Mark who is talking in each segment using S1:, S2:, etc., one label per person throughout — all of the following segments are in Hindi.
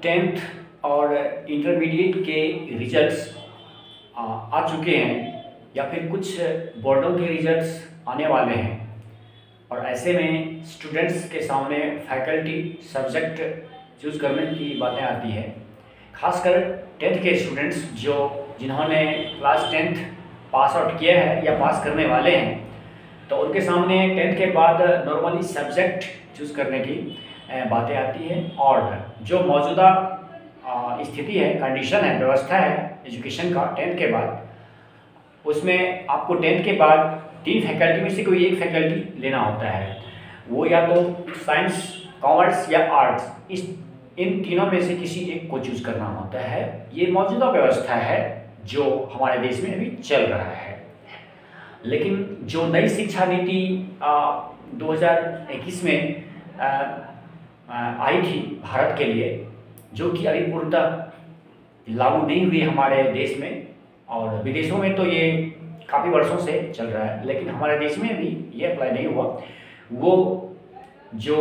S1: टेंथ और इंटरमीडिएट के रिजल्ट्स आ चुके हैं या फिर कुछ बोर्डों के रिजल्ट्स आने वाले हैं और ऐसे में स्टूडेंट्स के सामने फैकल्टी सब्जेक्ट चूज़ करने की बातें आती है। खासकर टेंथ के स्टूडेंट्स जिन्होंने क्लास टेंथ पास आउट किया है या पास करने वाले हैं, तो उनके सामने टेंथ के बाद नॉर्मली सब्जेक्ट चूज़ करने की बातें आती है। और जो मौजूदा स्थिति है, कंडीशन है, व्यवस्था है एजुकेशन का टेंथ के बाद, उसमें आपको टेंथ के बाद 3 फैकल्टी में से कोई एक फैकल्टी लेना होता है। वो या तो साइंस, कॉमर्स या आर्ट्स, इन तीनों में से किसी एक को चूज़ करना होता है। ये मौजूदा व्यवस्था है जो हमारे देश में अभी चल रहा है। लेकिन जो नई शिक्षा नीति 2021 में आई थी भारत के लिए, जो कि अभी पूर्णतः लागू नहीं हुई हमारे देश में, और विदेशों में तो ये काफ़ी वर्षों से चल रहा है, लेकिन हमारे देश में भी ये अप्लाई नहीं हुआ। वो जो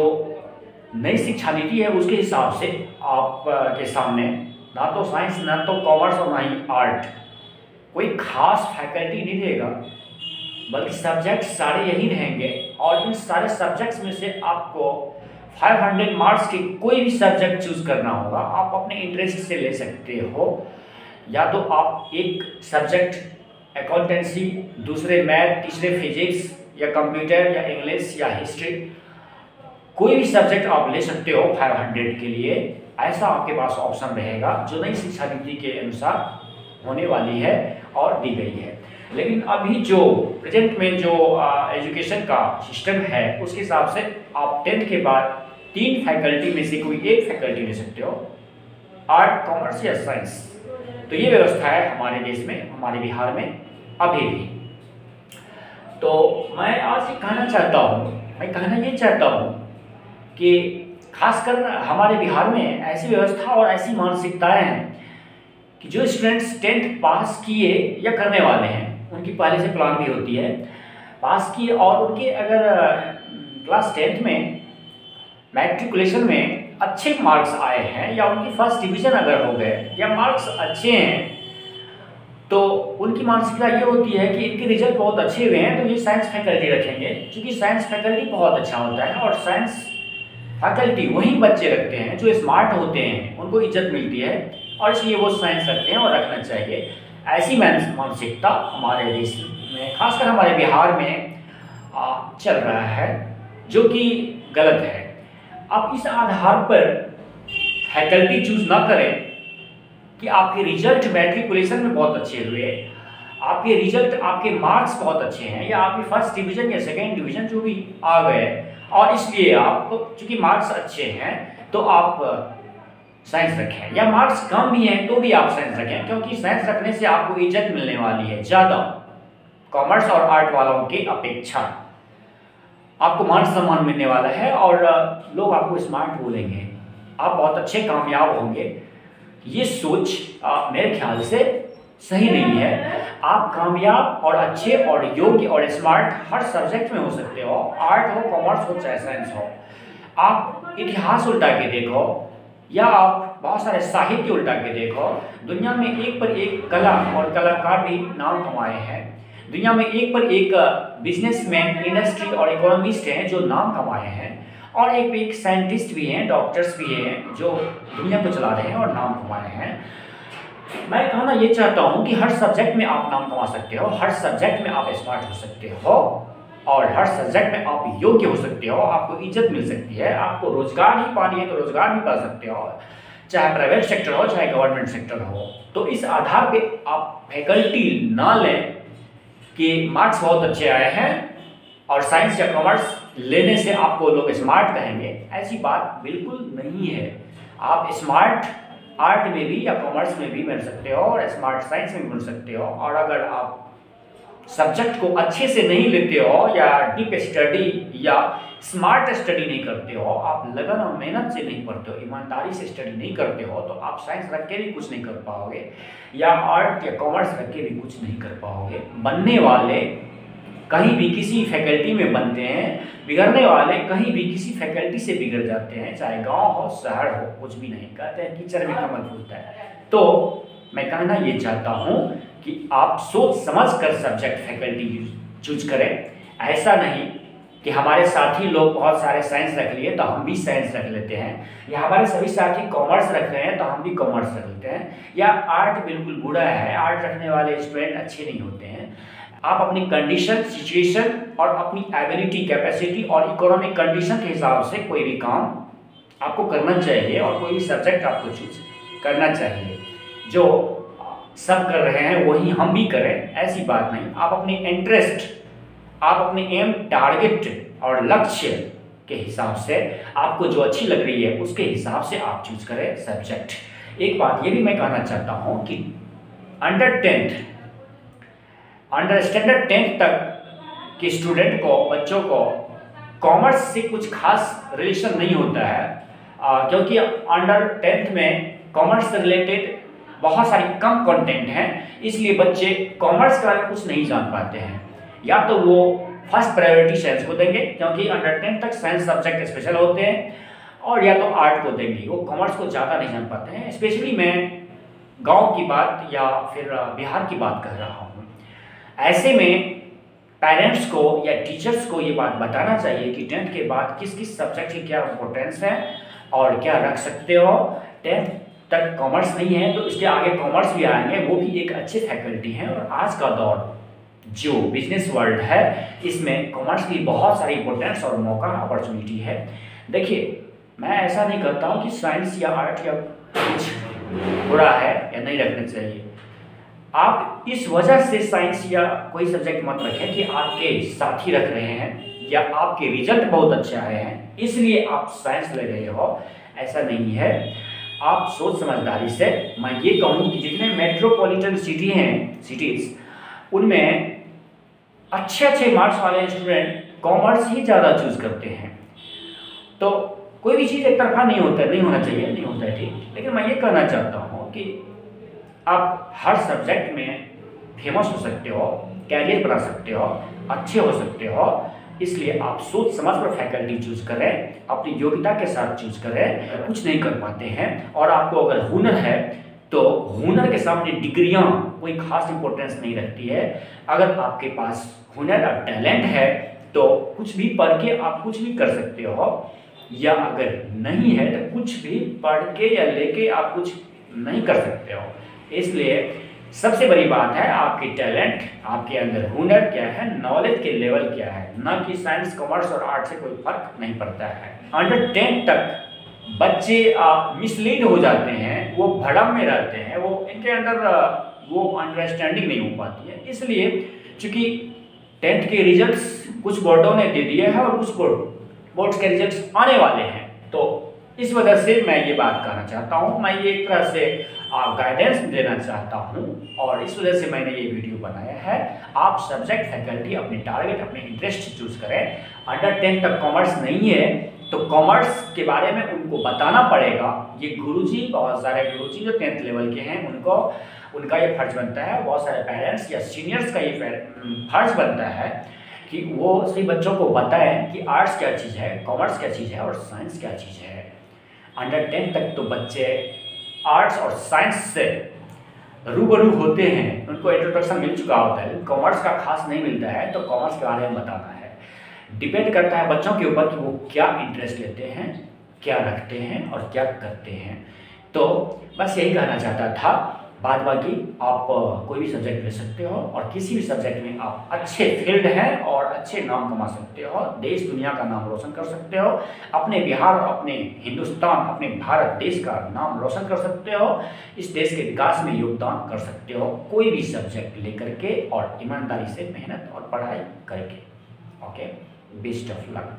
S1: नई शिक्षा नीति है उसके हिसाब से आप के सामने ना तो साइंस, ना तो कॉमर्स और ना ही आर्ट कोई खास फैकल्टी नहीं देगा, बल्कि सब्जेक्ट सारे यही रहेंगे। और इन सारे सब्जेक्ट्स में से आपको 500 मार्क्स के कोई भी सब्जेक्ट चूज़ करना होगा। आप अपने इंटरेस्ट से ले सकते हो, या तो आप एक सब्जेक्ट अकाउंटेंसी, दूसरे मैथ, तीसरे फिजिक्स या कंप्यूटर या इंग्लिश या हिस्ट्री, कोई भी सब्जेक्ट आप ले सकते हो 500 के लिए। ऐसा आपके पास ऑप्शन रहेगा जो नई शिक्षा नीति के अनुसार होने वाली है और दी गई है। लेकिन अभी जो प्रेजेंट में जो एजुकेशन का सिस्टम है, उसके हिसाब से आप टेंथ के बाद 3 फैकल्टी में से कोई एक फैकल्टी ले सकते हो, आर्ट, कॉमर्स या साइंस। तो ये व्यवस्था है हमारे देश में, हमारे बिहार में अभी भी। तो मैं आज ये कहना चाहता हूँ कि खासकर हमारे बिहार में ऐसी व्यवस्था और ऐसी मानसिकताएं हैं कि जो स्टूडेंट्स टेंथ पास किए या करने वाले हैं, उनकी पहले से प्लान भी होती है, पास किए और उनके अगर क्लास 10th में मैट्रिकुलेशन में अच्छे मार्क्स आए हैं या उनकी फर्स्ट डिवीज़न अगर हो गए या मार्क्स अच्छे हैं, तो उनकी मानसिकता ये होती है कि इनके रिजल्ट बहुत अच्छे हुए हैं तो ये साइंस फैकल्टी रखेंगे, क्योंकि साइंस फैकल्टी बहुत अच्छा होता है। और साइंस फैकल्टी वही बच्चे रखते हैं जो स्मार्ट होते हैं, उनको इज्जत मिलती है और इसलिए वो साइंस रखते हैं और रखना चाहिए। ऐसी मानसिकता हमारे देश में, खासकर हमारे बिहार में चल रहा है, जो कि गलत है। आप इस आधार पर फैकल्टी चूज ना करें कि आपके रिजल्ट मैट्रिकुलेशन में बहुत अच्छे हुए, आपके रिजल्ट, आपके मार्क्स बहुत अच्छे हैं, या आपकी फर्स्ट डिवीज़न या सेकेंड डिवीज़न जो भी आ गए, और इसलिए आप चूँकि मार्क्स अच्छे हैं तो आप साइंस रखें, या मार्क्स कम भी हैं तो भी आप साइंस रखें, क्योंकि साइंस रखने से आपको इज्जत मिलने वाली है ज़्यादा कॉमर्स और आर्ट वालों की अपेक्षा। आपको मान सम्मान मिलने वाला है और लोग आपको स्मार्ट बोलेंगे, आप बहुत अच्छे कामयाब होंगे। ये सोच मेरे ख्याल से सही नहीं है। आप कामयाब और अच्छे और योग्य और स्मार्ट हर सब्जेक्ट में हो सकते हो, आर्ट हो, कॉमर्स हो, चाहे साइंस हो। आप इतिहास उल्टा के देखो या आप बहुत सारे साहित्य उल्टा के देखो, दुनिया में एक पर एक कला और कलाकार भी नाम कमाए हैं। दुनिया में एक पर एक बिजनेसमैन, इंडस्ट्री और इकोनॉमिस्ट हैं जो नाम कमाए हैं, और एक साइंटिस्ट भी हैं, डॉक्टर्स भी हैं जो दुनिया को चला रहे हैं और नाम कमाए हैं। मैं कहना ये चाहता हूँ कि हर सब्जेक्ट में आप नाम कमा सकते हो, हर सब्जेक्ट में आप स्मार्ट हो सकते हो, और हर सब्जेक्ट में आप योग्य हो सकते हो, आपको इज्जत मिल सकती है। आपको रोजगार ही पानी है तो रोजगार भी पा सकते हो, चाहे प्राइवेट सेक्टर हो चाहे गवर्नमेंट सेक्टर हो। तो इस आधार पे आप फैकल्टी ना लें कि मार्क्स बहुत अच्छे आए हैं और साइंस या कॉमर्स लेने से आपको लोग स्मार्ट कहेंगे। ऐसी बात बिल्कुल नहीं है। आप स्मार्ट आर्ट में भी या कॉमर्स में भी बन सकते हो और स्मार्ट साइंस में भी बन सकते हो। और अगर आप सब्जेक्ट को अच्छे से नहीं लेते हो या डीप स्टडी या स्मार्ट स्टडी नहीं करते हो, आप लगन और मेहनत से नहीं पढ़ते हो, ईमानदारी से स्टडी नहीं करते हो, तो आप साइंस रख के भी कुछ नहीं कर पाओगे या आर्ट या कॉमर्स रख के भी कुछ नहीं कर पाओगे। बनने वाले कहीं भी किसी फैकल्टी में बनते हैं, बिगड़ने वाले कहीं भी किसी फैकल्टी से बिगड़ जाते हैं, चाहे गांव हो शहर हो, कुछ भी नहीं कहते हैं कीचड़ में कमल फूलता है। तो मैं कहना ये चाहता हूँ कि आप सोच समझ कर सब्जेक्ट फैकल्टी चूज करें। ऐसा नहीं कि हमारे साथी लोग बहुत सारे साइंस रख लिए तो हम भी साइंस रख लेते हैं, या हमारे सभी साथी कॉमर्स रख रहे हैं तो हम भी कॉमर्स रख लेते हैं, या आर्ट बिल्कुल बुरा है, आर्ट रखने वाले स्टूडेंट अच्छे नहीं होते हैं। आप अपनी कंडीशन, सिचुएशन और अपनी एबिलिटी, कैपेसिटी और इकोनॉमिक कंडीशन के हिसाब से कोई भी काम आपको करना चाहिए और कोई भी सब्जेक्ट आपको चूज करना चाहिए। जो सब कर रहे हैं वही हम भी करें, ऐसी बात नहीं। आप अपनी इंटरेस्ट, आप अपने एम, टारगेट और लक्ष्य के हिसाब से आपको जो अच्छी लग रही है उसके हिसाब से आप चूज करें सब्जेक्ट। एक बात ये भी मैं कहना चाहता हूँ कि अंडर स्टैंडर्ड 10th तक के स्टूडेंट को, बच्चों को कॉमर्स से कुछ खास रिलेशन नहीं होता है, क्योंकि अंडर 10th में कॉमर्स से रिलेटेड बहुत सारी कम कंटेंट हैं, इसलिए बच्चे कॉमर्स के बारे में कुछ नहीं जान पाते हैं। या तो वो फर्स्ट प्रायोरिटी साइंस को देंगे क्योंकि अंडर 10th तक साइंस सब्जेक्ट स्पेशल होते हैं, और या तो आर्ट को देंगे, वो कॉमर्स को ज़्यादा नहीं जान पाते हैं। स्पेशली मैं गांव की बात या फिर बिहार की बात कर रहा हूँ। ऐसे में पेरेंट्स को या टीचर्स को ये बात बताना चाहिए कि 10th के बाद किस किस सब्जेक्ट की क्या इंपॉर्टेंस है और क्या रख सकते हो। 10th तक कॉमर्स नहीं है तो इसके आगे कॉमर्स भी आएंगे, वो भी एक अच्छे फैकल्टी हैं। और आज का दौर जो बिजनेस वर्ल्ड है, इसमें कॉमर्स की बहुत सारी इंपॉर्टेंस और मौका, अपॉर्चुनिटी है। देखिए, मैं ऐसा नहीं करता हूँ कि साइंस या आर्ट या कुछ बुरा है या नहीं रखना चाहिए। आप इस वजह से साइंस या कोई सब्जेक्ट मत रखें कि आपके साथी रख रहे हैं या आपके रिजल्ट बहुत अच्छे आए हैं इसलिए आप साइंस ले रहे हो, ऐसा नहीं है। आप सोच समझदारी से, मैं ये कहूँ कि जितने मेट्रोपॉलिटन सिटीज़, उनमें अच्छे मार्क्स वाले स्टूडेंट कॉमर्स ही ज़्यादा चूज करते हैं। तो कोई भी चीज़ एक तरफा नहीं होता है, नहीं होना चाहिए, नहीं होता है, ठीक। लेकिन मैं ये कहना चाहता हूँ कि आप हर सब्जेक्ट में फेमस हो सकते हो, कैरियर बना सकते हो, अच्छे हो सकते हो, इसलिए आप सोच समझ कर फैकल्टी चूज करें, अपनी योग्यता के साथ चूज करें। कुछ नहीं कर पाते हैं और आपको अगर हुनर है तो हुनर के सामने डिग्रियां कोई खास इंपॉर्टेंस नहीं रखती है। अगर आपके पास हुनर और टैलेंट है तो कुछ भी पढ़ के आप कुछ भी कर सकते हो, या अगर नहीं है तो कुछ भी पढ़ के या लेके आप कुछ नहीं कर सकते हो। इसलिए सबसे बड़ी बात है आपकी टैलेंट, आपके अंदर हुनर क्या है, नॉलेज के लेवल क्या है, न कि साइंस, कॉमर्स और आर्ट से कोई फर्क नहीं पड़ता है। अंडर 10 तक बच्चे मिसलीड हो जाते हैं, वो भड़म में रहते हैं, वो इनके अंदर वो अंडरस्टैंडिंग नहीं हो पाती है। इसलिए चूंकि 10th के रिजल्ट्स कुछ बोर्डों ने दे दिए हैं और कुछ बोर्ड्स के रिजल्ट्स आने वाले हैं, तो इस वजह से मैं ये बात कहना चाहता हूँ, मैं ये एक तरह से गाइडेंस देना चाहता हूँ और इस वजह से मैंने ये वीडियो बनाया है। आप सब्जेक्ट, फैकल्टी, अपने टारगेट, अपने इंटरेस्ट चूज करें। अंडर 10 तक कॉमर्स नहीं है तो कॉमर्स के बारे में उनको बताना पड़ेगा। ये गुरुजी, बहुत सारे गुरुजी जो 10th लेवल के हैं, उनका ये फर्ज बनता है, बहुत सारे पेरेंट्स या सीनियर्स का ये फर्ज बनता है कि वो सभी बच्चों को बताएं कि आर्ट्स क्या चीज़ है, कॉमर्स क्या चीज़ है और साइंस क्या चीज़ है। अंडर 10 तक तो बच्चे आर्ट्स और साइंस से रूबरू होते हैं, उनको इंट्रोडक्शन मिल चुका होता है। कॉमर्स का खास नहीं मिलता है तो कॉमर्स के बारे में बताना है। डिपेंड करता है बच्चों के ऊपर कि वो क्या इंटरेस्ट लेते हैं, क्या रखते हैं और क्या करते हैं। तो बस यही कहना चाहता था। बाद बाकी आप कोई भी सब्जेक्ट ले सकते हो और किसी भी सब्जेक्ट में आप अच्छे फील्ड हैं और अच्छे नाम कमा सकते हो, देश दुनिया का नाम रोशन कर सकते हो, अपने बिहार, अपने हिंदुस्तान, अपने भारत देश का नाम रोशन कर सकते हो, इस देश के विकास में योगदान कर सकते हो, कोई भी सब्जेक्ट लेकर के और ईमानदारी से मेहनत और पढ़ाई करके। Okay, best of luck.